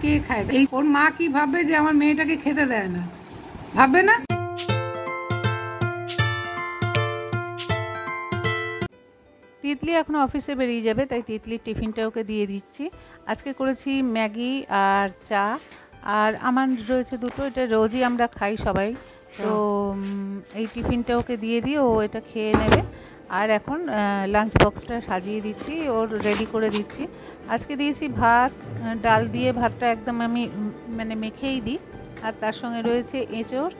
কে খায়? এই ওর মা কি ভাববে যে আমার মেয়েটাকে খেতে দেয় না? ভাববে না? তিতলি এখন অফিসে বেরিয়ে যাবে, তাই তিতলির টিফিনটা ওকে দিয়ে দিচ্ছি। আজকে করেছি ম্যাগি আর চা, আর আমার রয়েছে দুটো, এটা রোজই আমরা খাই সবাই। তো এই টিফিনটা ওকে দিয়ে দিই, ও এটা খেয়ে নেবে। আর এখন লাঞ্চ বক্সটা সাজিয়ে দিচ্ছি, ওর রেডি করে দিচ্ছি। আজকে দিয়েছি ভাত, ডাল দিয়ে ভাতটা একদম আমি মানে মেখেই দিই, আর তার সঙ্গে রয়েছে এঁচোড়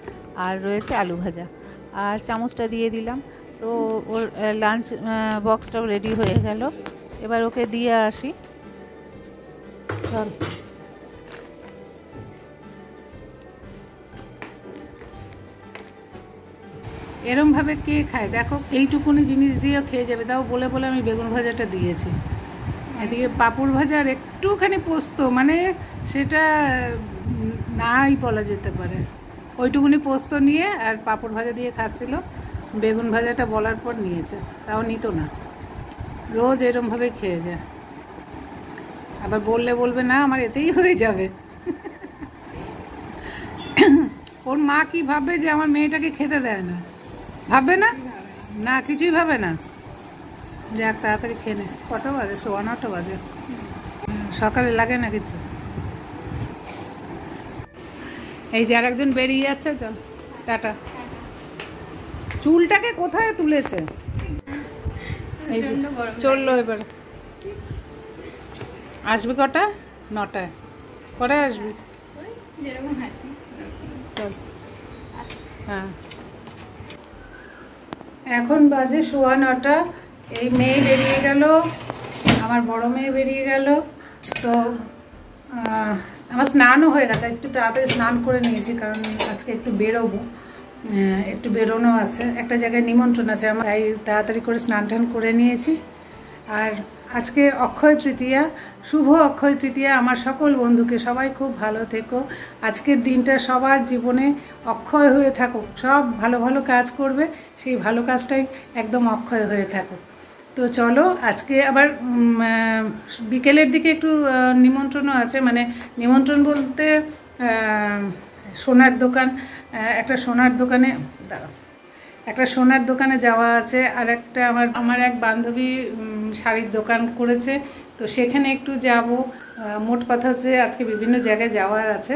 আর রয়েছে আলু ভাজা, আর চামচটা দিয়ে দিলাম। তো ওর লাঞ্চ বক্সটাও রেডি হয়ে গেল, এবার ওকে দিয়ে আসি। চল। এরমভাবে কে খায়? দেখো, এইটুকুনি জিনিস দিয়েও খেয়ে যাবে, তাও বলে বলে আমি বেগুন ভাজাটা দিয়েছি। এদিকে পাঁপড় ভাজা আর একটুখানি পোস্ত, মানে সেটা নাই বলা যেতে পারে। ওইটুকুনি পোস্ত নিয়ে আর পাঁপড় ভাজা দিয়ে খাচ্ছিল, বেগুন ভাজাটা বলার পর নিয়েছে, তাও নিত না। রোজ এরমভাবে খেয়ে যায়, আবার বললে বলবে না আমার এতেই হয়ে যাবে। ওর মা কি ভাববে যে আমার মেয়েটাকে খেতে দেয় না? ভাববে না? না, কিছুই ভাবে না। যাক, তাড়াতাড়ি খেয়ে নে। কটা বাজে? 9:15 বাজে। সকালে লাগে না কিছু। এই যে আরেকজন বেরিয়ে যাচ্ছে, চল টাটা। চুলটাকে কোথায় তুলেছে? এই যে চললো এবার। আসবি কটা? 9টায়। কটায় আসবি? চল। হ্যাঁ, এখন বাজে 9:15। এই মেয়ে বেরিয়ে গেল, আমার বড় মেয়ে বেরিয়ে গেল। তো আমার স্নানও হয়ে গেছে, একটু তাড়াতাড়ি স্নান করে নিয়েছি, কারণ আজকে একটু বেরোবো, একটু বেরোনো আছে, একটা জায়গায় নিমন্ত্রণ আছে আমার, তাই তাড়াতাড়ি করে স্নান টান করে নিয়েছি। আর আজকে অক্ষয় তৃতীয়া, শুভ অক্ষয় তৃতীয়া। আমার সকল বন্ধুকে সবাই খুব ভালো থেকো, আজকের দিনটা সবার জীবনে অক্ষয় হয়ে থাকুক, সব ভালো ভালো কাজ করবে, সেই ভালো কাজটাই একদম অক্ষয় হয়ে থাকুক। তো চলো, আজকে আবার বিকেলের দিকে একটু নিমন্ত্রণও আছে, মানে নিমন্ত্রণ বলতে সোনার দোকান, একটা সোনার দোকানে একটা সোনার দোকানে যাওয়া আছে, আর একটা আমার এক বান্ধবী শাড়ির দোকান করেছে, তো সেখানে একটু যাব। মোট কথা হচ্ছে আজকে বিভিন্ন জায়গায় যাওয়ার আছে।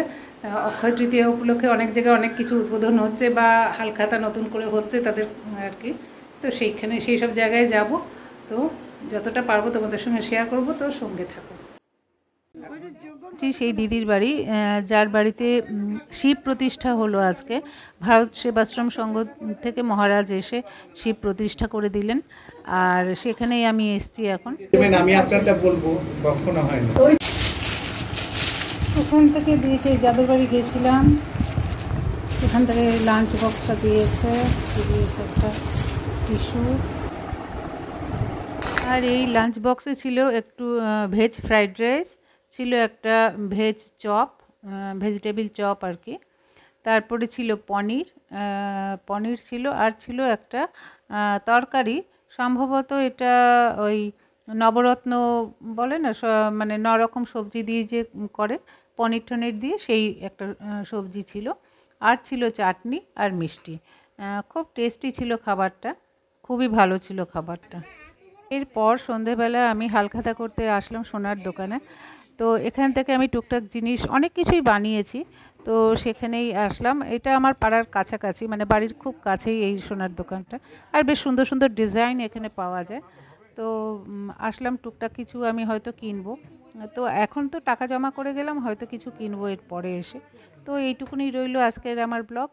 অক্ষয় তৃতীয়া উপলক্ষে অনেক জায়গায় অনেক কিছু উদ্বোধন হচ্ছে বা হালখাতা নতুন করে হচ্ছে তাদের আর কি, তো সেইখানে সেই সব জায়গায় যাব। তো যতটা পারবো তোমাদের সঙ্গে শেয়ার করব, তো সঙ্গে থাকো। সেই দিদির বাড়ি, যার বাড়িতে শিব প্রতিষ্ঠা হলো আজকে। ভারত সেবাশ্রম সংঘ থেকে মহারাজ এসে শিব প্রতিষ্ঠা করে দিলেন, আর সেখানেই আমি এসেছি এখন। আমি আপনারটা বলবো, কখনো হয় না। ওখান থেকে দিয়েছে, যাদের বাড়ি গেছিলাম এখান থেকে লাঞ্চ বক্সটা দিয়েছে একটা টিস্যু। আর এই লাঞ্চ বক্সে ছিল একটু ভেজ ফ্রাইড রাইস, ছিল একটা ভেজ চপ, ভেজিটেবিল চপ আর কি, তারপরে ছিল পনির ছিল, আর ছিল একটা তরকারি, সম্ভবত এটা ওই নবরত্ন বলে না, মানে 9 রকম সবজি দিয়ে যে করে পনির টনির দিয়ে, সেই একটা সবজি ছিল, আর ছিল চাটনি আর মিষ্টি। খুব টেস্টি ছিল খাবারটা, খুবই ভালো ছিল খাবারটা। এরপর সন্ধেবেলা আমি হালখাতা করতে আসলাম সোনার দোকানে। তো এখান থেকে আমি টুকটাক জিনিস অনেক কিছুই বানিয়েছি, তো সেখানেই আসলাম। এটা আমার পাড়ার কাছাকাছি, মানে বাড়ির খুব কাছেই এই সোনার দোকানটা, আর বেশ সুন্দর সুন্দর ডিজাইন এখানে পাওয়া যায়। তো আসলাম, টুকটাক কিছু আমি হয়তো কিনবো। তো এখন তো টাকা জমা করে গেলাম, হয়তো কিছু কিনবো এর পরে এসে। তো এইটুকুনি রইলো আজকের আমার ব্লগ।